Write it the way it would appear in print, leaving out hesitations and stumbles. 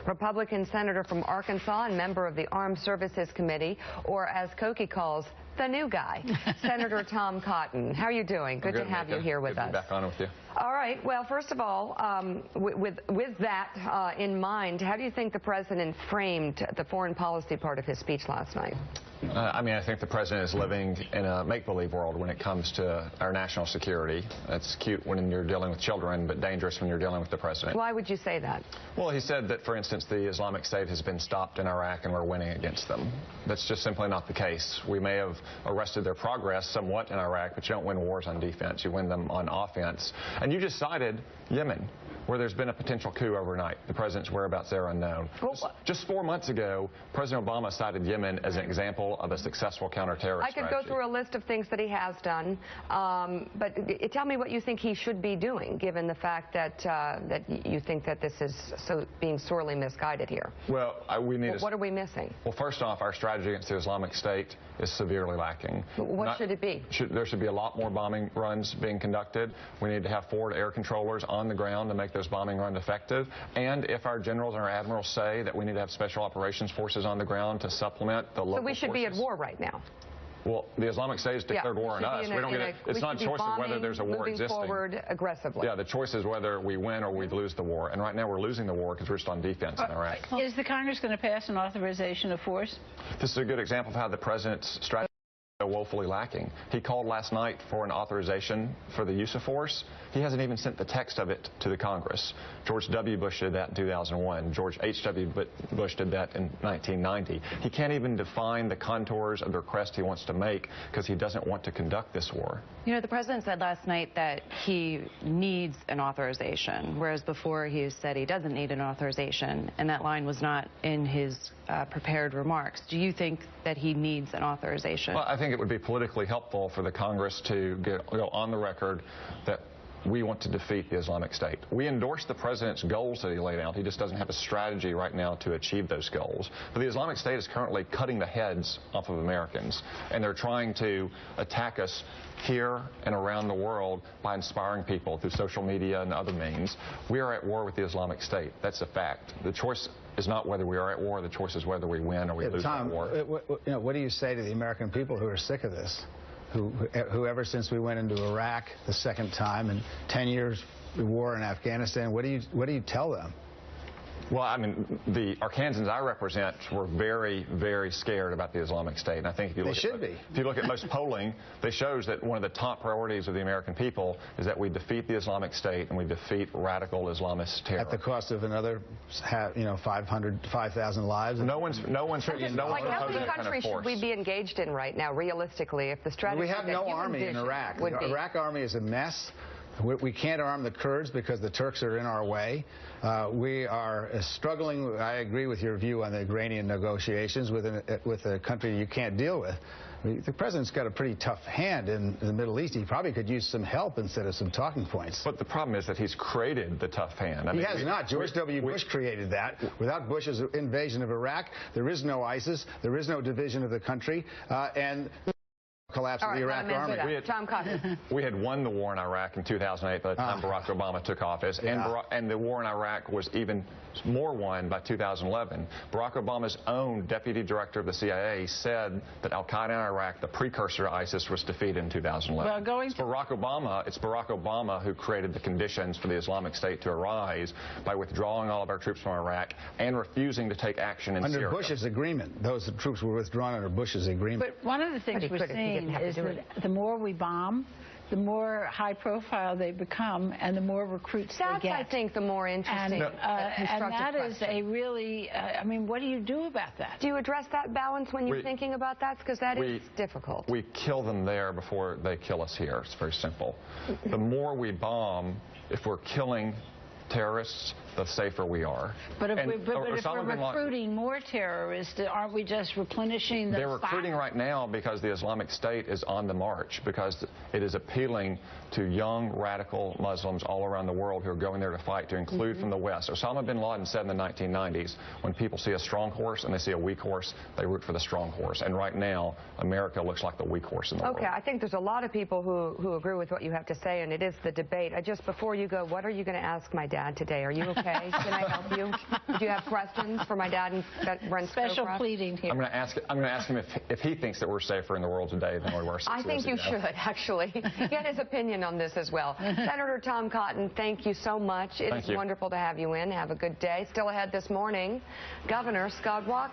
Republican senator from Arkansas and member of the Armed Services Committee, or as Cokie calls, the new guy, Senator Tom Cotton. How are you doing? Good to have you here with us. Good to be back on with you. All right. Well, first of all, with that in mind, how do you think the president framed the foreign policy part of his speech last night? I think the president is living in a make-believe world when it comes to our national security. It's cute when you're dealing with children, but dangerous when you're dealing with the president. Why would you say that? Well, he said that, for instance, the Islamic State has been stopped in Iraq and we're winning against them. That's just simply not the case. We may have arrested their progress somewhat in Iraq, but you don't win wars on defense. You win them on offense. And you just cited Yemen, where there's been a potential coup overnight. The president's whereabouts there unknown. Just 4 months ago, President Obama cited Yemen as an example of a successful counterterrorist strategy. I could go through a list of things that he has done, but tell me what you think he should be doing, given the fact that that you think that this is being sorely misguided here. Well, what are we missing? Well, first off, our strategy against the Islamic State is severely lacking. What should it be? There should be a lot more bombing runs being conducted. We need to have forward air controllers on the ground to make those bombing runs effective. And if our generals and our admirals say that we need to have special operations forces on the ground to supplement the local forces. So we should be at war right now. Well, the Islamic State has declared war on us. It's not a choice of whether there's a war existing. Forward aggressively. Yeah, the choice is whether we win or we lose the war. And right now we're losing the war because we're just on defense in Iraq. Is the Congress going to pass an authorization of force? This is a good example of how the president's strategy is woefully lacking. He called last night for an authorization for the use of force. He hasn't even sent the text of it to the Congress. George W. Bush did that in 2001. George H.W. Bush did that in 1990. He can't even define the contours of the request he wants to make because he doesn't want to conduct this war. You know, the president said last night that he needs an authorization, whereas before he said he doesn't need an authorization, and that line was not in his prepared remarks. Do you think that he needs an authorization? Well, I think it would be politically helpful for the Congress to go on the record that we want to defeat the Islamic State. We endorse the president's goals that he laid out. He just doesn't have a strategy right now to achieve those goals. But the Islamic State is currently cutting the heads off of Americans, and they're trying to attack us here and around the world by inspiring people through social media and other means. We are at war with the Islamic State. That's a fact. The choice is not whether we are at war. The choice is whether we win or we lose the war. What do you say to the American people who are sick of this? Who ever since we went into Iraq the second time and 10 years of war in Afghanistan, what do you tell them? Well, the Arkansans I represent were very, very scared about the Islamic State. And I think if you look at most polling, it shows that one of the top priorities of the American people is that we defeat the Islamic State and we defeat radical Islamist terror. At the cost of another, 5,000 lives. No one's how many countries should we be engaged in right now, realistically, if the strategy? We have no army in Iraq. The Iraq army is a mess. We can't arm the Kurds because the Turks are in our way. We are struggling. I agree with your view on the Iranian negotiations with a country you can't deal with. The president's got a pretty tough hand in the Middle East. He probably could use some help instead of some talking points. But the problem is that he's created the tough hand. He has not. George W. Bush created that. Without Bush's invasion of Iraq, there is no ISIS. There is no division of the country. And collapse of the Iraq army. Tom Cotton. We had won the war in Iraq in 2008 by the time Barack Obama took office, and the war in Iraq was even more won by 2011. Barack Obama's own deputy director of the CIA said that Al-Qaeda in Iraq, the precursor to ISIS, was defeated in 2011. Well, it's Barack Obama who created the conditions for the Islamic State to arise by withdrawing all of our troops from Iraq and refusing to take action in Syria. Under Bush's agreement, those troops were withdrawn under Bush's agreement. But one of the things we're seeing is that the more we bomb, the more high profile they become and the more recruits they get. That's, I think, the more interesting and that is a really, what do you do about that? Do you address that balance when you're thinking about that? Because that is difficult. We kill them there before they kill us here. It's very simple. The more we bomb, if we're killing terrorists, the safer we are. But if we're recruiting more terrorists, aren't we just replenishing the They're recruiting right now because the Islamic State is on the march, because it is appealing to young radical Muslims all around the world who are going there to fight, to include from the West. Osama bin Laden said in the 1990s, when people see a strong horse and they see a weak horse, they root for the strong horse. And right now, America looks like the weak horse in the world. Okay, I think there's a lot of people who agree with what you have to say, and it is the debate. Just before you go, what are you going to ask my dad today? Are you okay? Can I help you? Do you have questions for my dad and Brent Special Scowcroft? pleading here. I'm going to ask him if he thinks that we're safer in the world today than we were 6 years ago. I think you should, actually. Get his opinion on this as well. Senator Tom Cotton, thank you so much. It is wonderful to have you in. Have a good day. Still ahead this morning, Governor Scott Walker.